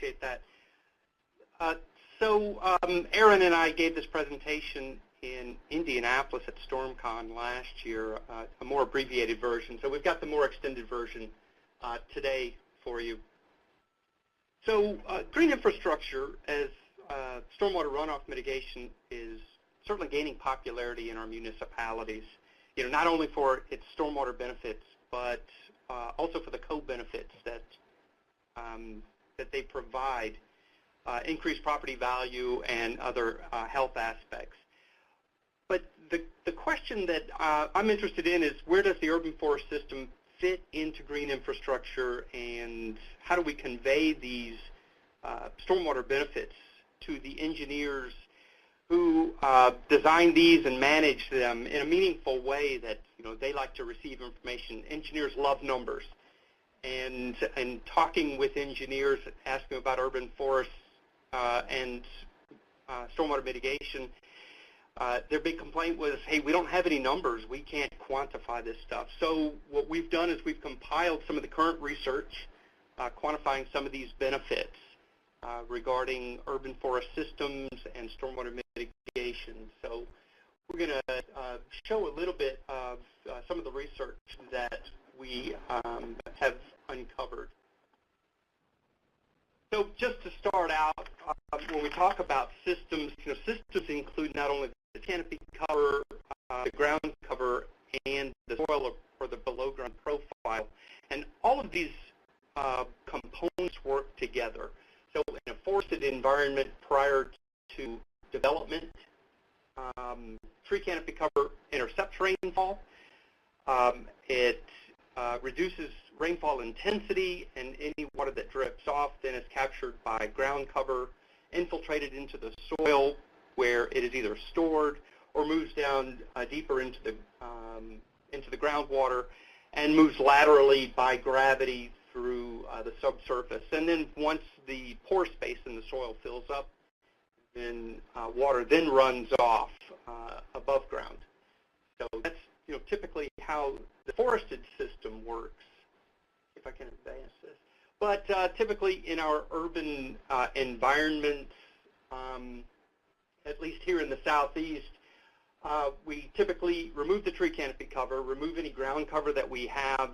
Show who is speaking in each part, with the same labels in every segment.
Speaker 1: appreciate that. Aarin and I gave this presentation in Indianapolis at StormCon last year, a more abbreviated version. So we've got the more extended version today for you. So green infrastructure as stormwater runoff mitigation is certainly gaining popularity in our municipalities, not only for its stormwater benefits, but also for the co-benefits that they provide, increased property value and other health aspects. But the question that I'm interested in is, where does the urban forest system fit into green infrastructure, and how do we convey these stormwater benefits to the engineers who design these and manage them in a meaningful way that they like to receive information. Engineers love numbers, and talking with engineers, asking about urban forests and stormwater mitigation, their big complaint was, hey, we don't have any numbers. We can't quantify this stuff. So what we've done is we've compiled some of the current research, quantifying some of these benefits regarding urban forest systems and stormwater mitigation. So we're going to show a little bit of some of the research that we have uncovered. So just to start out, when we talk about systems, systems include not only the canopy cover, the ground cover, and the soil or the below ground profile. And all of these components work together. So in a forested environment prior to development, tree canopy cover intercepts rainfall. It reduces rainfall intensity, and any water that drips off then is captured by ground cover, infiltrated into the soil, where it is either stored or moves down deeper into the groundwater and moves laterally by gravity through the subsurface. And then once the pore space in the soil fills up, then water then runs off above ground. So that's typically how the forested system works. If I can advance this. But typically in our urban environments, at least here in the southeast, we typically remove the tree canopy cover, remove any ground cover that we have,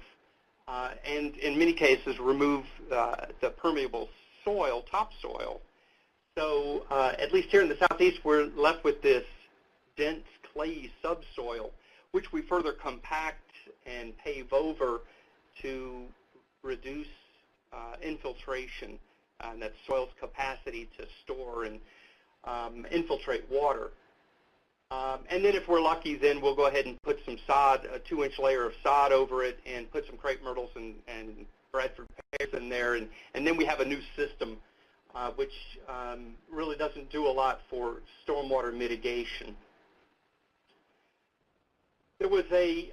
Speaker 1: and in many cases remove the permeable soil, topsoil. So at least here in the southeast, we're left with this dense clayey subsoil, which we further compact and pave over to reduce infiltration, and that's soil's capacity to store and infiltrate water. And then if we're lucky, then we'll go ahead and put some sod, a 2-inch layer of sod over it, and put some crepe myrtles and Bradford pears in there, and then we have a new system, which really doesn't do a lot for stormwater mitigation. There was a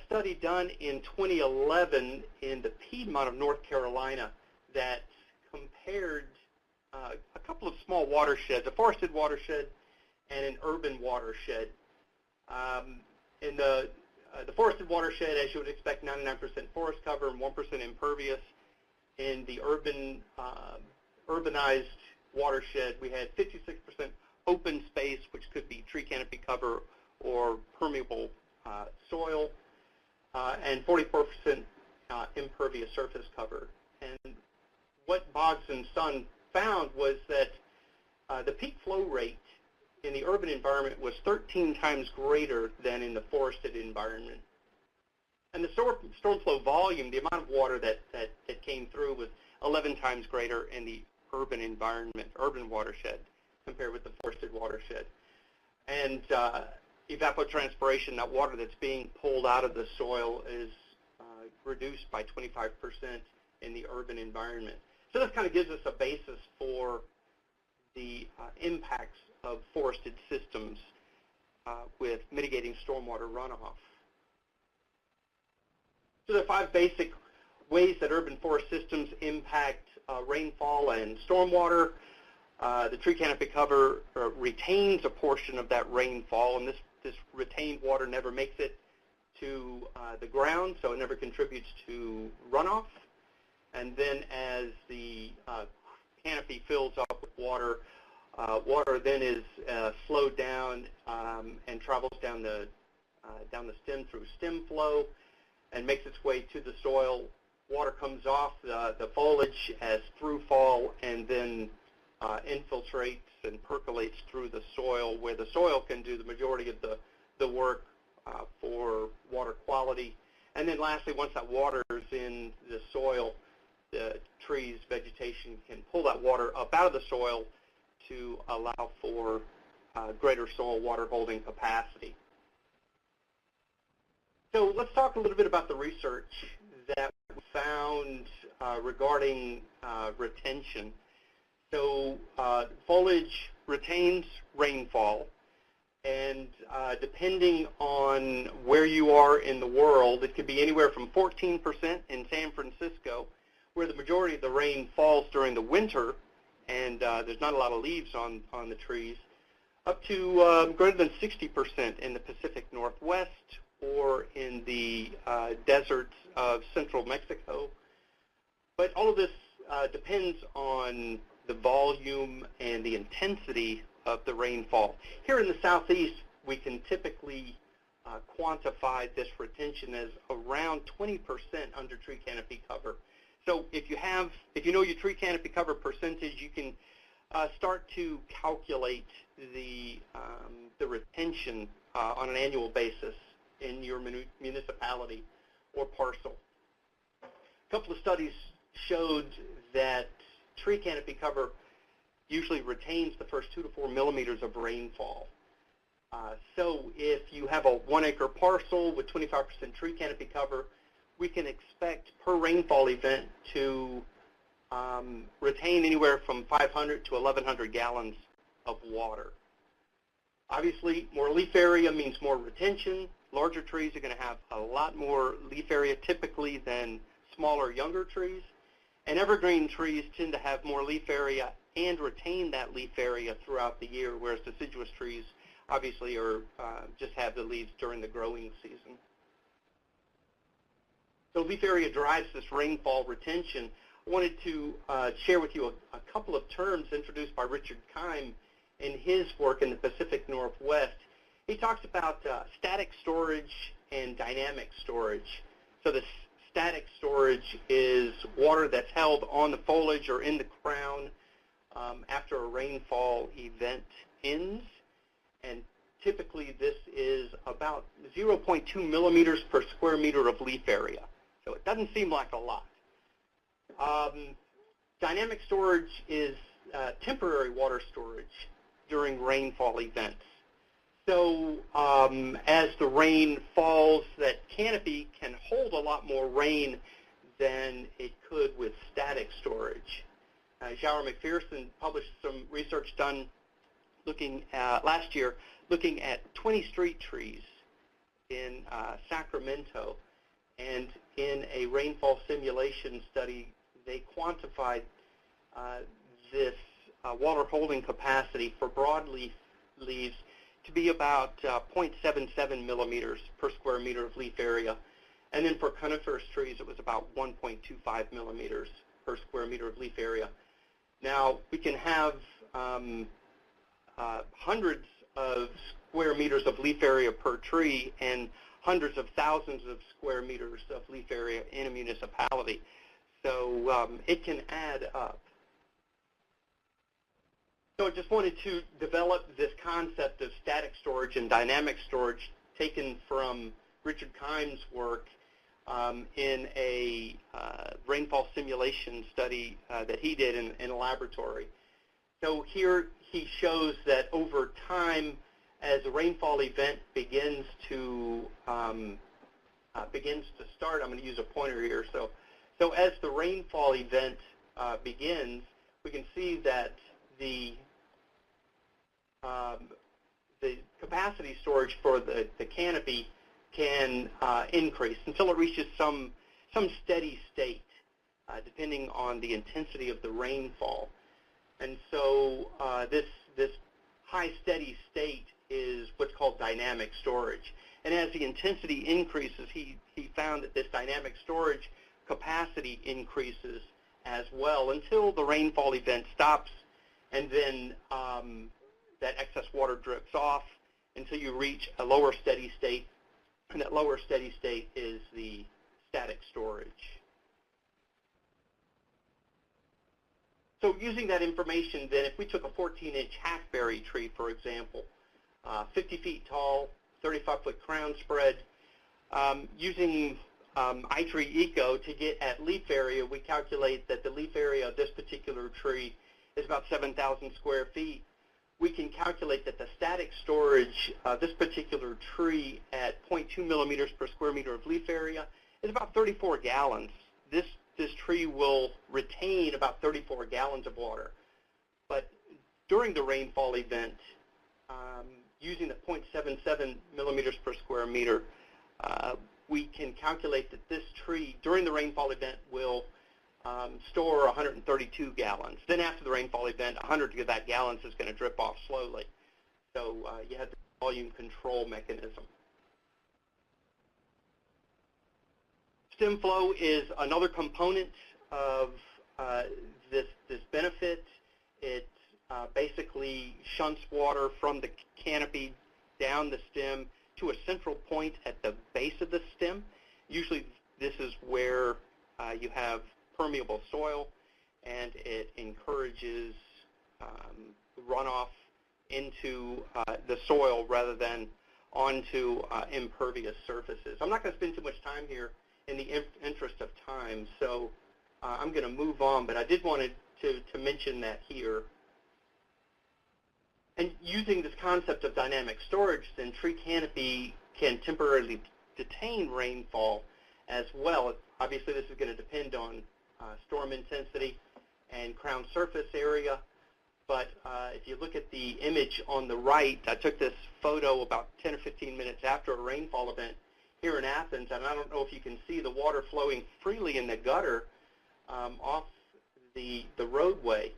Speaker 1: study done in 2011 in the Piedmont of North Carolina that compared a couple of small watersheds, a forested watershed and an urban watershed. In the forested watershed, as you would expect, 99% forest cover and 1% impervious. In the urbanized watershed, we had 56% open space, which could be tree canopy cover or permeable soil, and 44% impervious surface cover. And what Boggs and Son found was that the peak flow rate in the urban environment was 13 times greater than in the forested environment. And the storm flow volume, the amount of water that came through, was 11 times greater in the urban environment, urban watershed, compared with the forested watershed. And evapotranspiration, that water that's being pulled out of the soil, is reduced by 25% in the urban environment. So this kind of gives us a basis for the impacts of forested systems with mitigating stormwater runoff. So there are 5 basic ways that urban forest systems impact rainfall and stormwater. The tree canopy cover retains a portion of that rainfall, and this retained water never makes it to the ground, so it never contributes to runoff. And then as the canopy fills up with water. Water then is slowed down and travels down the stem through stem flow and makes its way to the soil. Water comes off the foliage as through fall and then infiltrates and percolates through the soil, where the soil can do the majority of the work for water quality. And then lastly, once that water is in the soil, the trees, vegetation can pull that water up out of the soil to allow for greater soil water holding capacity. So let's talk a little bit about the research that we found regarding retention. So foliage retains rainfall, and depending on where you are in the world, it could be anywhere from 14% in San Francisco, where the majority of the rain falls during the winter, and there's not a lot of leaves on the trees, up to greater than 60% in the Pacific Northwest or in the deserts of central Mexico. But all of this depends on the volume and the intensity of the rainfall. Here in the southeast, we can typically quantify this retention as around 20% under tree canopy cover. So if you know your tree canopy cover percentage, you can start to calculate the retention on an annual basis in your municipality or parcel. A couple of studies showed that tree canopy cover usually retains the first 2 to 4 millimeters of rainfall. So if you have a 1 acre parcel with 25% tree canopy cover, we can expect per rainfall event to retain anywhere from 500 to 1,100 gallons of water. Obviously, more leaf area means more retention. Larger trees are going to have a lot more leaf area typically than smaller, younger trees. And evergreen trees tend to have more leaf area and retain that leaf area throughout the year, whereas deciduous trees obviously are just have the leaves during the growing season. So leaf area drives this rainfall retention. I wanted to share with you a couple of terms introduced by Richard Keim in his work in the Pacific Northwest. He talks about static storage and dynamic storage. So the static storage is water that's held on the foliage or in the crown after a rainfall event ends, and typically this is about 0.2 millimeters per square meter of leaf area. So it doesn't seem like a lot. Dynamic storage is temporary water storage during rainfall events. So as the rain falls, that canopy can hold a lot more rain than it could with static storage. Jauer McPherson published some research done last year looking at 20 street trees in Sacramento, and in a rainfall simulation study, they quantified this water holding capacity for broadleaf leaves to be about 0.77 millimeters per square meter of leaf area. And then for coniferous trees, it was about 1.25 millimeters per square meter of leaf area. Now, we can have hundreds of square meters of leaf area per tree and hundreds of thousands of square meters of leaf area in a municipality. So it can add up. So I just wanted to develop this concept of static storage and dynamic storage taken from Richard Keim's work in a rainfall simulation study that he did in a laboratory. So here he shows that over time, as a rainfall event begins to start, I'm going to use a pointer here. So as the rainfall event begins, we can see that the capacity storage for the canopy can increase until it reaches some steady state, depending on the intensity of the rainfall. And so this high steady state is what's called dynamic storage. And as the intensity increases, he found that this dynamic storage capacity increases as well until the rainfall event stops, and then that excess water drips off until you reach a lower steady state, and that lower steady state is the static storage. So using that information, then, if we took a 14-inch hackberry tree, for example, 50 feet tall, 35-foot crown spread, using iTree Eco to get at leaf area, we calculate that the leaf area of this particular tree is about 7,000 square feet. We can calculate that the static storage of this particular tree at 0.2 millimeters per square meter of leaf area is about 34 gallons. This tree will retain about 34 gallons of water. But during the rainfall event, using the 0.77 millimeters per square meter, we can calculate that this tree, during the rainfall event, will store 132 gallons. Then after the rainfall event, 100 of that gallons is going to drip off slowly. So you have the volume control mechanism. Stem flow is another component of this benefit. It basically shunts water from the canopy down the stem to a central point at the base of the stem. Usually this is where you have permeable soil, and it encourages runoff into the soil rather than onto impervious surfaces. I'm not going to spend too much time here in the interest of time, so I'm going to move on, but I did want to mention that here. And using this concept of dynamic storage, then tree canopy can temporarily detain rainfall as well. Obviously, this is going to depend on storm intensity and crown surface area, but if you look at the image on the right, I took this photo about 10 or 15 minutes after a rainfall event here in Athens, and I don't know if you can see the water flowing freely in the gutter off the roadway,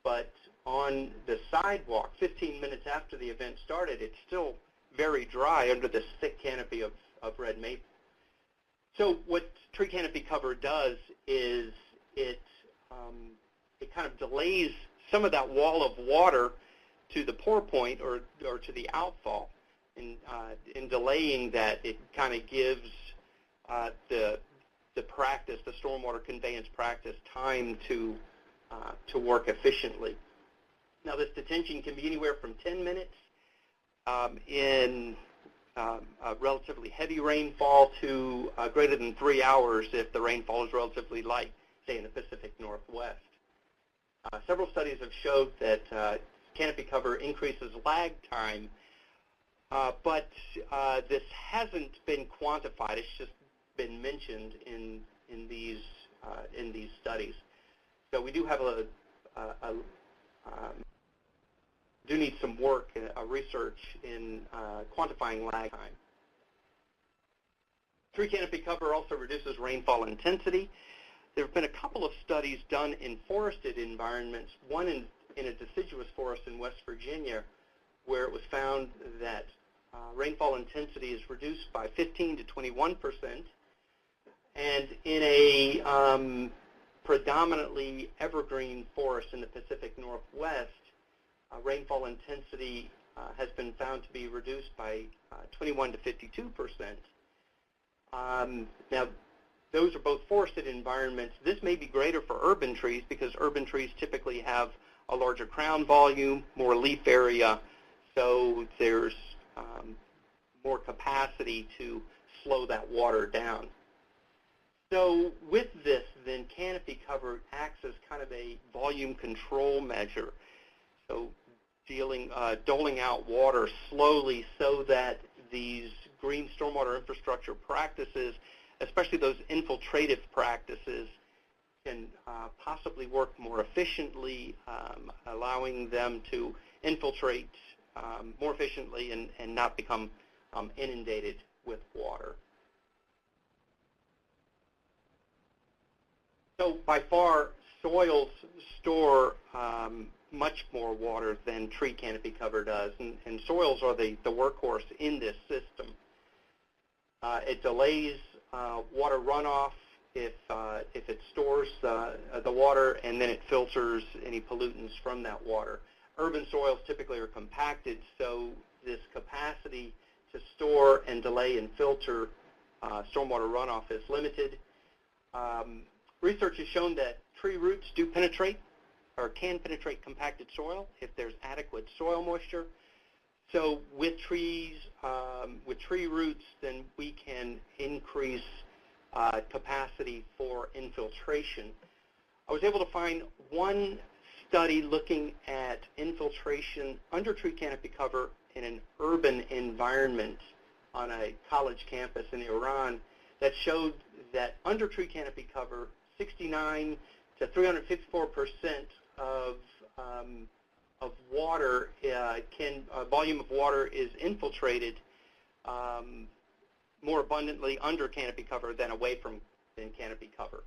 Speaker 1: but on the sidewalk, 15 minutes after the event started, it's still very dry under this thick canopy of red maple. So what tree canopy cover does is it kind of delays some of that wall of water to the pour point or to the outfall. In delaying that, it kind of gives the practice, the stormwater conveyance practice, time to work efficiently. Now, this detention can be anywhere from 10 minutes in a relatively heavy rainfall to greater than 3 hours if the rainfall is relatively light, say in the Pacific Northwest. Several studies have showed that canopy cover increases lag time, but this hasn't been quantified. It's just been mentioned in these studies. So we do have do need some work, research in quantifying lag time. Tree canopy cover also reduces rainfall intensity. There have been a couple of studies done in forested environments, one in a deciduous forest in West Virginia, where it was found that rainfall intensity is reduced by 15 to 21%, and in a predominantly evergreen forest in the Pacific Northwest, rainfall intensity has been found to be reduced by 21 to 52%. Now, those are both forested environments. This may be greater for urban trees because urban trees typically have a larger crown volume, more leaf area, so there's more capacity to slow that water down. So with this, then, canopy cover acts as kind of a volume control measure. So doling out water slowly so that these green stormwater infrastructure practices, especially those infiltrative practices, can possibly work more efficiently, allowing them to infiltrate more efficiently and not become inundated with water. So by far, soils store much more water than tree canopy cover does, and soils are the workhorse in this system. It delays water runoff if it stores the water and then it filters any pollutants from that water. Urban soils typically are compacted, so this capacity to store and delay and filter stormwater runoff is limited. Research has shown that tree roots do penetrate or can penetrate compacted soil if there's adequate soil moisture. So with tree roots, then we can increase capacity for infiltration. I was able to find one study looking at infiltration under tree canopy cover in an urban environment on a college campus in Iran that showed that under tree canopy cover, 69 to 354% of water volume of water is infiltrated more abundantly under canopy cover than away from canopy cover.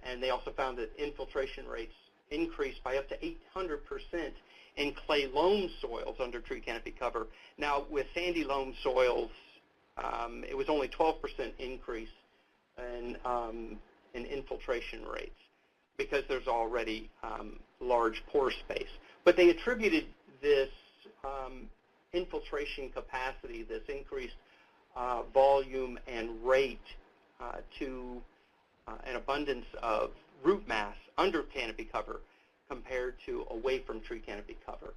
Speaker 1: And they also found that infiltration rates increased by up to 800% in clay loam soils under tree canopy cover. Now, with sandy loam soils, it was only 12% increase in infiltration rates because there's already large pore space. But they attributed this infiltration capacity, this increased volume and rate to an abundance of root mass under canopy cover compared to away from tree canopy cover.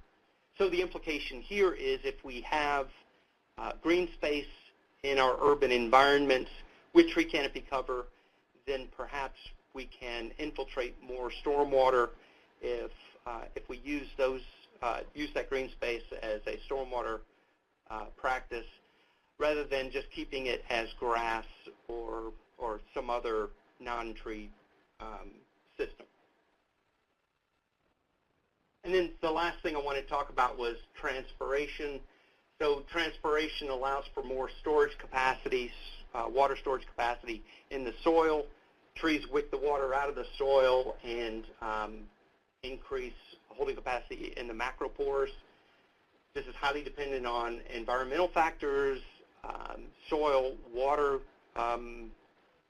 Speaker 1: So the implication here is if we have green space in our urban environments with tree canopy cover, then perhaps we can infiltrate more stormwater if we use that green space as a stormwater practice rather than just keeping it as grass or some other non-tree system. And then the last thing I wanted to talk about was transpiration. So transpiration allows for more storage capacity, water storage capacity in the soil. Trees wick the water out of the soil and increase holding capacity in the macropores. This is highly dependent on environmental factors, soil, water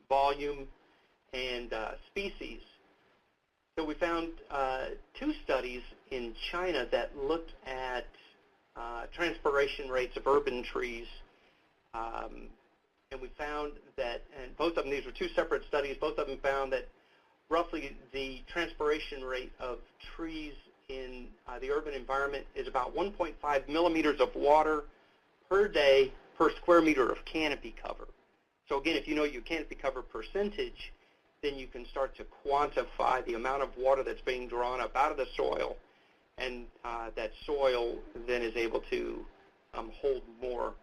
Speaker 1: volume, and species. So we found two studies in China that looked at transpiration rates of urban trees, and we found that, and both of them, these were two separate studies, both of them found that roughly the transpiration rate of trees in the urban environment is about 1.5 millimeters of water per day per square meter of canopy cover. So again, if you know your canopy cover percentage, then you can start to quantify the amount of water that's being drawn up out of the soil, and that soil then is able to hold more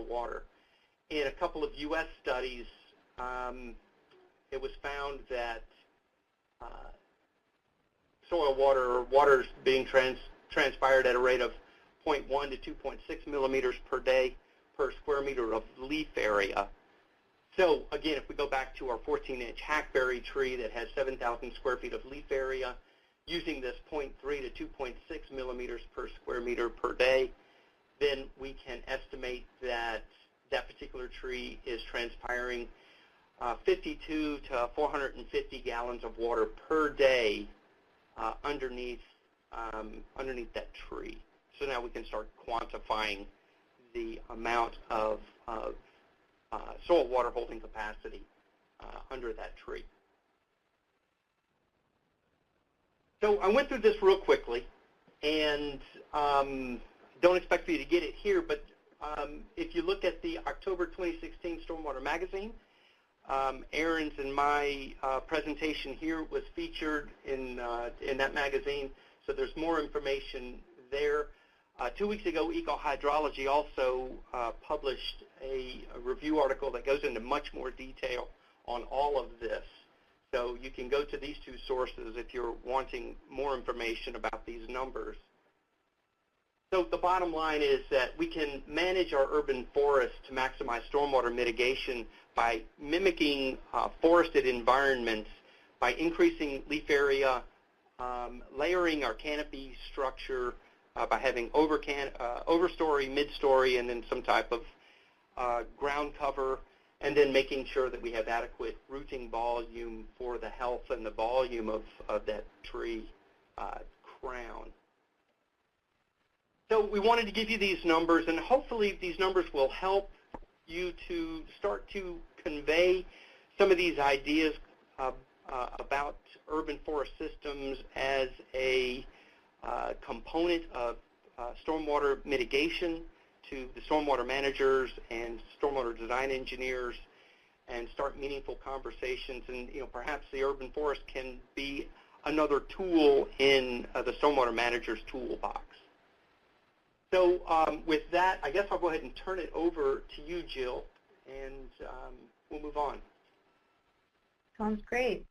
Speaker 1: water. In a couple of U.S. studies, it was found that soil water or water is being transpired at a rate of 0.1 to 2.6 millimeters per day per square meter of leaf area. So again, if we go back to our 14-inch hackberry tree that has 7,000 square feet of leaf area, using this 0.3 to 2.6 millimeters per square meter per day, then we can estimate that that particular tree is transpiring 52 to 450 gallons of water per day underneath that tree. So now we can start quantifying the amount of soil water holding capacity under that tree. So I went through this real quickly, and don't expect for you to get it here, but if you look at the October 2016 Stormwater magazine, Aaron's and my presentation here was featured in that magazine, so there's more information there. 2 weeks ago, Eco-Hydrology also published a review article that goes into much more detail on all of this. So you can go to these two sources if you're wanting more information about these numbers. So the bottom line is that we can manage our urban forests to maximize stormwater mitigation by mimicking forested environments, by increasing leaf area, layering our canopy structure, by having overstory, mid-story, and then some type of ground cover, and then making sure that we have adequate rooting volume for the health and the volume of that tree crown. So we wanted to give you these numbers, and hopefully these numbers will help you to start to convey some of these ideas about urban forest systems as a component of stormwater mitigation to the stormwater managers and stormwater design engineers, and start meaningful conversations. And perhaps the urban forest can be another tool in the stormwater manager's toolbox. So with that, I guess I'll go ahead and turn it over to you, Jill, and we'll move on.
Speaker 2: Sounds great.